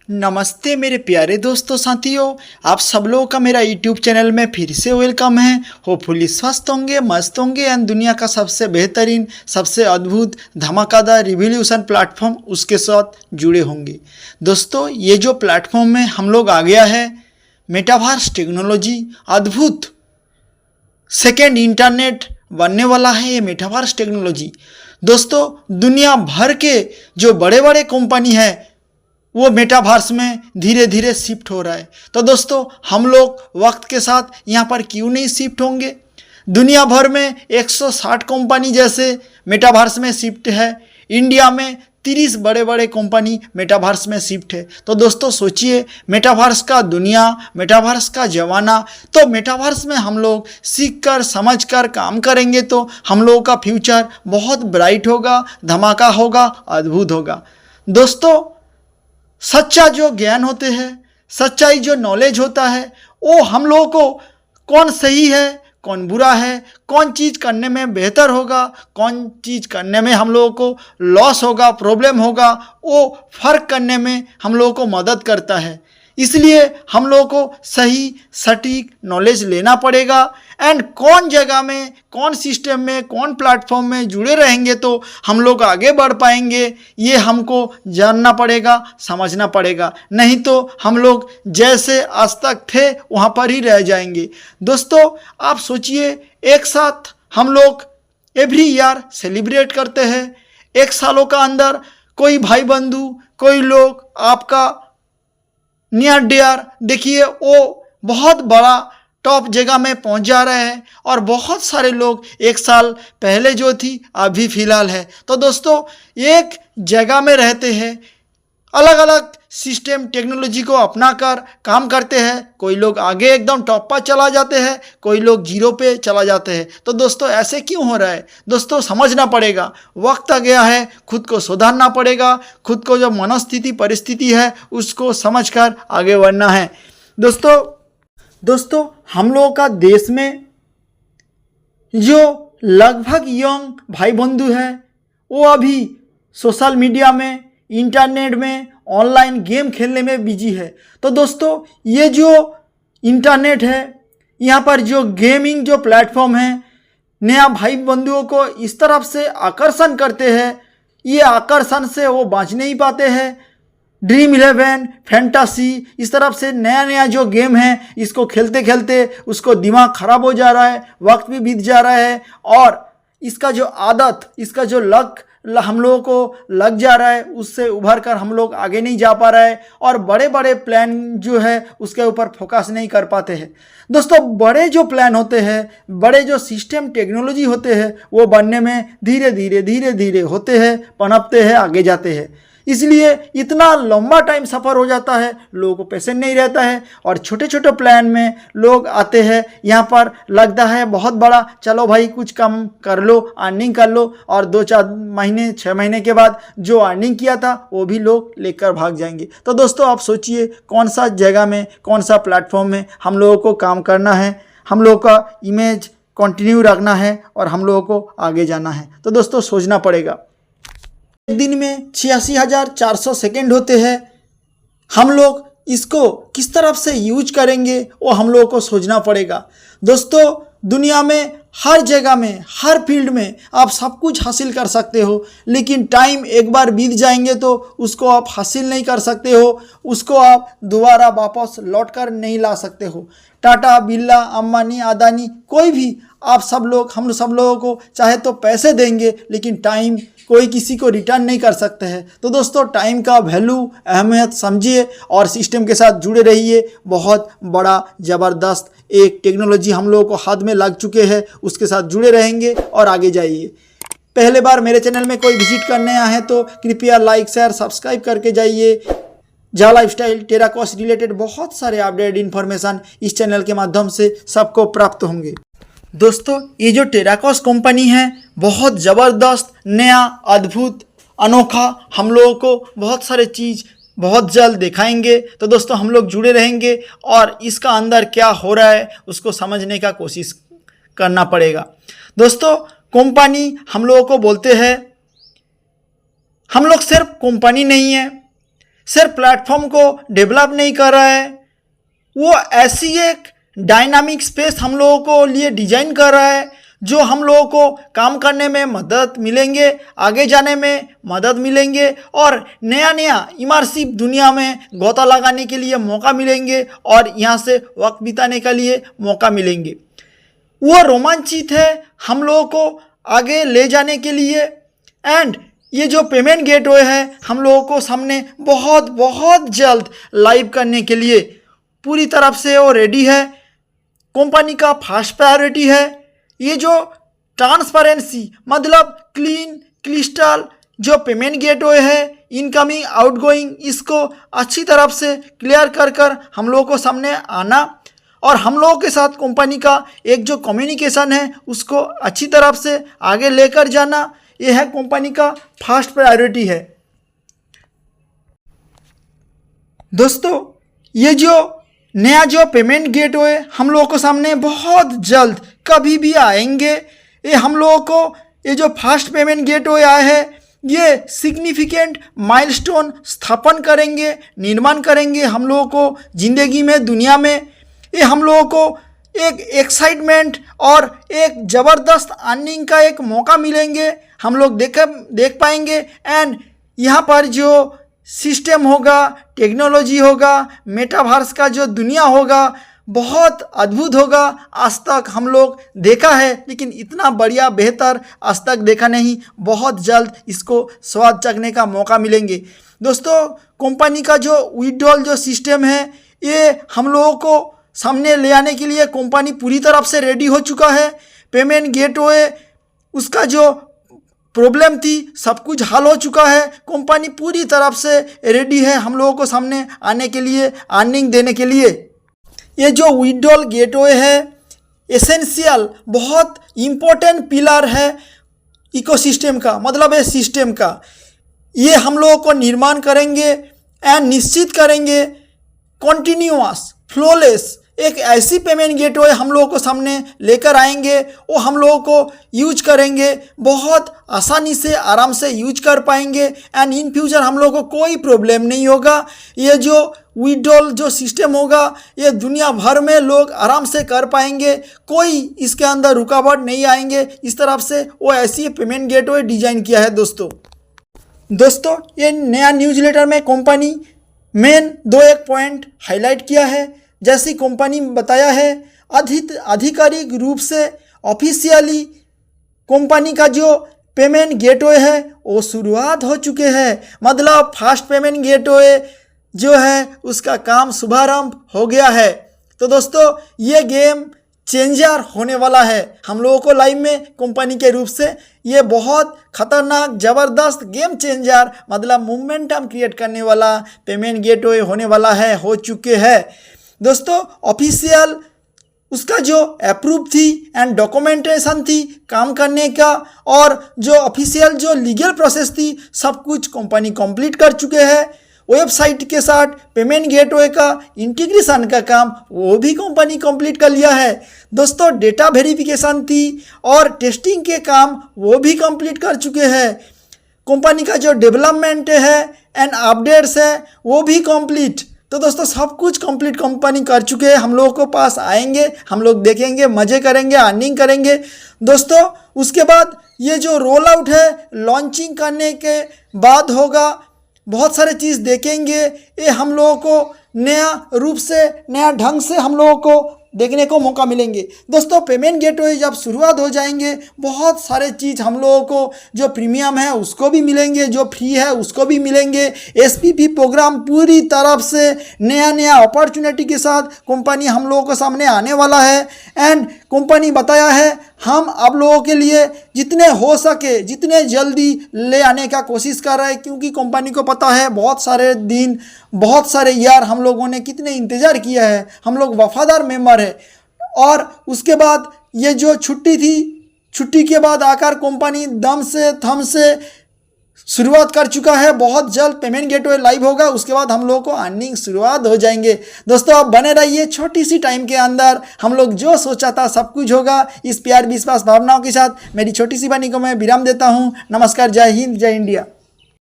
नमस्ते मेरे प्यारे दोस्तों साथियों, आप सब लोगों का मेरा यूट्यूब चैनल में फिर से वेलकम है। होपफुली स्वस्थ होंगे, मस्त होंगे एंड दुनिया का सबसे बेहतरीन, सबसे अद्भुत, धमाकेदार रिवॉल्यूशन प्लेटफॉर्म उसके साथ जुड़े होंगे। दोस्तों, ये जो प्लेटफॉर्म में हम लोग आ गया है, मेटावर्स टेक्नोलॉजी, अद्भुत सेकेंड इंटरनेट बनने वाला है ये मेटावर्स टेक्नोलॉजी। दोस्तों, दुनिया भर के जो बड़े बड़े कंपनी है वो मेटावर्स में धीरे धीरे शिफ्ट हो रहा है। तो दोस्तों, हम लोग वक्त के साथ यहाँ पर क्यों नहीं शिफ्ट होंगे। दुनिया भर में 160 कंपनी जैसे मेटावर्स में शिफ्ट है। इंडिया में 30 बड़े बड़े कंपनी मेटावर्स में शिफ्ट है। तो दोस्तों सोचिए, मेटावर्स का दुनिया, मेटावर्स का जमाना। तो मेटावर्स में हम लोग सीख कर समझ कर काम करेंगे तो हम लोगों का फ्यूचर बहुत ब्राइट होगा, धमाका होगा, अद्भुत होगा। दोस्तों, सच्चा जो ज्ञान होते हैं, सच्चाई जो नॉलेज होता है, वो हम लोगों को कौन सही है, कौन बुरा है, कौन चीज़ करने में बेहतर होगा, कौन चीज़ करने में हम लोगों को लॉस होगा, प्रॉब्लम होगा, वो फ़र्क करने में हम लोगों को मदद करता है। इसलिए हम लोगों को सही सटीक नॉलेज लेना पड़ेगा एंड कौन जगह में, कौन सिस्टम में, कौन प्लेटफॉर्म में जुड़े रहेंगे तो हम लोग आगे बढ़ पाएंगे, ये हमको जानना पड़ेगा, समझना पड़ेगा। नहीं तो हम लोग जैसे आज तक थे वहाँ पर ही रह जाएंगे। दोस्तों, आप सोचिए, एक साथ हम लोग एवरी ईयर सेलिब्रेट करते हैं। एक सालों का अंदर कोई भाई बंधु, कोई लोग आपका नियर डियर, देखिए वो बहुत बड़ा टॉप जगह में पहुंच जा रहे हैं और बहुत सारे लोग एक साल पहले जो थी अभी फ़िलहाल है। तो दोस्तों, एक जगह में रहते हैं, अलग अलग सिस्टम टेक्नोलॉजी को अपना कर काम करते हैं। कोई लोग आगे एकदम टॉप पर चला जाते हैं, कोई लोग जीरो पे चला जाते हैं। तो दोस्तों, ऐसे क्यों हो रहा है? दोस्तों, समझना पड़ेगा, वक्त आ गया है, खुद को सुधारना पड़ेगा, खुद को जो मनोस्थिति परिस्थिति है उसको समझकर आगे बढ़ना है। दोस्तों, हम लोगों का देश में जो लगभग यंग भाई बंधु हैं वो अभी सोशल मीडिया में, इंटरनेट में, ऑनलाइन गेम खेलने में बिजी है। तो दोस्तों, ये जो इंटरनेट है, यहाँ पर जो गेमिंग जो प्लेटफॉर्म है, नया भाई बंधुओं को इस तरफ से आकर्षण करते हैं, ये आकर्षण से वो बच नहीं पाते हैं। ड्रीम 11, फैंटासी, इस तरफ से नया नया जो गेम है, इसको खेलते खेलते उसको दिमाग ख़राब हो जा रहा है, वक्त भी बीत जा रहा है और इसका जो आदत, इसका जो लक हम लोगों को लग जा रहा है, उससे उभर कर हम लोग आगे नहीं जा पा रहे हैं और बड़े बड़े प्लान जो है उसके ऊपर फोकस नहीं कर पाते हैं। दोस्तों, बड़े जो प्लान होते हैं, बड़े जो सिस्टम टेक्नोलॉजी होते हैं, वो बनने में धीरे धीरे होते हैं, पनपते हैं, आगे जाते हैं। इसलिए इतना लंबा टाइम सफ़र हो जाता है, लोगों को पेशेंस नहीं रहता है और छोटे छोटे प्लान में लोग आते हैं। यहाँ पर लगता है बहुत बड़ा, चलो भाई कुछ कम कर लो, अर्निंग कर लो और 2-4 महीने, 6 महीने के बाद जो अर्निंग किया था वो भी लोग लेकर भाग जाएंगे। तो दोस्तों, आप सोचिए कौन सा जगह में, कौन सा प्लेटफॉर्म में हम लोगों को काम करना है, हम लोगों का इमेज कंटिन्यू रखना है और हम लोगों को आगे जाना है। तो दोस्तों, सोचना पड़ेगा। एक दिन में 86,400 सेकेंड होते हैं। हम लोग इसको किस तरफ से यूज करेंगे वो हम लोगों को सोचना पड़ेगा। दोस्तों, दुनिया में हर जगह में, हर फील्ड में आप सब कुछ हासिल कर सकते हो, लेकिन टाइम एक बार बीत जाएंगे तो उसको आप हासिल नहीं कर सकते हो, उसको आप दोबारा वापस लौट कर नहीं ला सकते हो। टाटा, बिरला, अंबानी, अदानी, कोई भी आप सब लोग, हम सब लोगों को चाहे तो पैसे देंगे, लेकिन टाइम कोई किसी को रिटर्न नहीं कर सकते हैं। तो दोस्तों, टाइम का वैल्यू, अहमियत समझिए और सिस्टम के साथ जुड़े रहिए। बहुत बड़ा ज़बरदस्त एक टेक्नोलॉजी हम लोगों को हाथ में लग चुके हैं, उसके साथ जुड़े रहेंगे और आगे जाइए। पहले बार मेरे चैनल में कोई विजिट करने आए हैं तो कृपया लाइक, शेयर, सब्सक्राइब करके जाइए। जा लाइफस्टाइल, टेराकोस रिलेटेड बहुत सारे अपडेट इन्फॉर्मेशन इस चैनल के माध्यम से सबको प्राप्त होंगे। दोस्तों, ये जो टेराकोस कंपनी है बहुत ज़बरदस्त, नया, अद्भुत, अनोखा, हम लोगों को बहुत सारे चीज़ बहुत जल्द दिखाएंगे। तो दोस्तों, हम लोग जुड़े रहेंगे और इसका अंदर क्या हो रहा है उसको समझने का कोशिश करना पड़ेगा। दोस्तों, कंपनी हम लोगों को बोलते हैं, हम लोग सिर्फ कंपनी नहीं है, सिर्फ प्लेटफॉर्म को डेवलप नहीं कर रहा है, वो ऐसी एक डायनामिक स्पेस हम लोगों को लिए डिजाइन कर रहा है जो हम लोगों को काम करने में मदद मिलेंगे, आगे जाने में मदद मिलेंगे और नया नया इमर्सिव दुनिया में गोता लगाने के लिए मौका मिलेंगे और यहाँ से वक्त बिताने के लिए मौका मिलेंगे। वो रोमांचित है हम लोगों को आगे ले जाने के लिए। एंड ये जो पेमेंट गेटवे है हम लोगों को सामने बहुत बहुत जल्द लाइव करने के लिए पूरी तरफ से वो रेडी है। कंपनी का फर्स्ट प्रायोरिटी है ये जो ट्रांसपेरेंसी, मतलब क्लीन क्रिस्टल जो पेमेंट गेटवे है, इनकमिंग आउटगोइंग, इसको अच्छी तरफ से क्लियर कर हम लोगों को सामने आना और हम लोगों के साथ कंपनी का एक जो कम्युनिकेशन है उसको अच्छी तरफ से आगे लेकर जाना, ये है कंपनी का फर्स्ट प्रायोरिटी है। दोस्तों ये जो नया जो पेमेंट गेटवे हम लोगों को सामने बहुत जल्द कभी भी आएंगे, ये हम लोगों को ये जो फर्स्ट पेमेंट गेटवे आए हैं ये सिग्निफिकेंट माइलस्टोन स्थापन करेंगे, निर्माण करेंगे हम लोगों को ज़िंदगी में, दुनिया में। ये हम लोगों को एक एक्साइटमेंट और एक ज़बरदस्त अर्निंग का एक मौका मिलेंगे, हम लोग देख पाएंगे। एंड यहाँ पर जो सिस्टम होगा, टेक्नोलॉजी होगा, मेटावर्स का जो दुनिया होगा बहुत अद्भुत होगा। आज तक हम लोग देखा है लेकिन इतना बढ़िया बेहतर आज तक देखा नहीं। बहुत जल्द इसको स्वाद चखने का मौका मिलेंगे। दोस्तों कंपनी का जो विड्रॉल जो सिस्टम है ये हम लोगों को सामने ले आने के लिए कंपनी पूरी तरफ से रेडी हो चुका है। पेमेंट गेटवे उसका जो प्रॉब्लम थी सब कुछ हल हो चुका है। कंपनी पूरी तरफ से रेडी है हम लोगों को सामने आने के लिए, अर्निंग देने के लिए। ये जो विड्रॉल गेटवे है एसेंशियल, बहुत इम्पोर्टेंट पिलर है इकोसिस्टम का, मतलब ये सिस्टम का। ये हम लोगों को निर्माण करेंगे एंड निश्चित करेंगे कॉन्टिन्यूअस फ्लोलेस एक ऐसी पेमेंट गेटवे हम लोगों को सामने लेकर आएंगे, वो हम लोगों को यूज करेंगे, बहुत आसानी से आराम से यूज कर पाएंगे। एंड इन फ्यूचर हम लोगों को कोई प्रॉब्लम नहीं होगा। ये जो विड्रॉल जो सिस्टम होगा ये दुनिया भर में लोग आराम से कर पाएंगे, कोई इसके अंदर रुकावट नहीं आएंगे। इस तरफ से वो ऐसी पेमेंट गेटवे डिजाइन किया है। दोस्तों ये नया न्यूज़लेटर में कंपनी मेन 2-1 पॉइंट हाईलाइट किया है। जैसी कंपनी बताया है आधिकारिक रूप से ऑफिशियली कंपनी का जो पेमेंट गेटवे है वो शुरुआत हो चुके हैं। मतलब फर्स्ट पेमेंट गेटवे जो है उसका काम शुभारंभ हो गया है। तो दोस्तों ये गेम चेंजर होने वाला है हम लोगों को लाइफ में कंपनी के रूप से। ये बहुत खतरनाक ज़बरदस्त गेम चेंजर, मतलब मोमेंटम क्रिएट करने वाला पेमेंट गेटवे होने वाला है, हो चुके हैं। दोस्तों ऑफिशियल उसका जो अप्रूव थी एंड डॉक्यूमेंटेशन थी काम करने का, और जो ऑफिशियल जो लीगल प्रोसेस थी सब कुछ कंपनी कंप्लीट कर चुके हैं। वेबसाइट के साथ पेमेंट गेटवे का इंटीग्रेशन का काम वो भी कंपनी कंप्लीट कर लिया है। दोस्तों डेटा वेरिफिकेशन थी और टेस्टिंग के काम वो भी कंप्लीट कर चुके हैं। कंपनी का जो डेवलपमेंट है एंड अपडेट्स है वो भी कंप्लीट। तो दोस्तों सब कुछ कंप्लीट कंपनी कर चुके हैं। हम लोगों को पास आएंगे, हम लोग देखेंगे, मज़े करेंगे, अर्निंग करेंगे। दोस्तों उसके बाद ये जो रोल आउट है लॉन्चिंग करने के बाद होगा, बहुत सारे चीज़ देखेंगे। ये हम लोगों को नया रूप से, नया ढंग से हम लोगों को देखने को मौका मिलेंगे। दोस्तों पेमेंट गेटवे जब शुरुआत हो जाएंगे बहुत सारे चीज़ हम लोगों को जो प्रीमियम है उसको भी मिलेंगे, जो फ्री है उसको भी मिलेंगे। एसपीपी प्रोग्राम पूरी तरफ से नया नया अपॉर्चुनिटी के साथ कंपनी हम लोगों के सामने आने वाला है। एंड कंपनी बताया है हम आप लोगों के लिए जितने हो सके जितने जल्दी ले आने का कोशिश कर रहे हैं, क्योंकि कंपनी को पता है बहुत सारे दिन, बहुत सारे यार हम लोगों ने कितने इंतज़ार किया है, हम लोग वफादार मेंबर है। और उसके बाद ये जो छुट्टी थी, छुट्टी के बाद आकर कंपनी दम से थम से शुरुआत कर चुका है। बहुत जल्द पेमेंट गेटवे लाइव होगा, उसके बाद हम लोगों को अर्निंग शुरुआत हो जाएंगे। दोस्तों आप बने रहिए, छोटी सी टाइम के अंदर हम लोग जो सोचा था सब कुछ होगा। इस प्यार विश्वास भावनाओं के साथ मेरी छोटी सी वाणी को मैं विराम देता हूँ। नमस्कार, जय हिंद, जय इंडिया।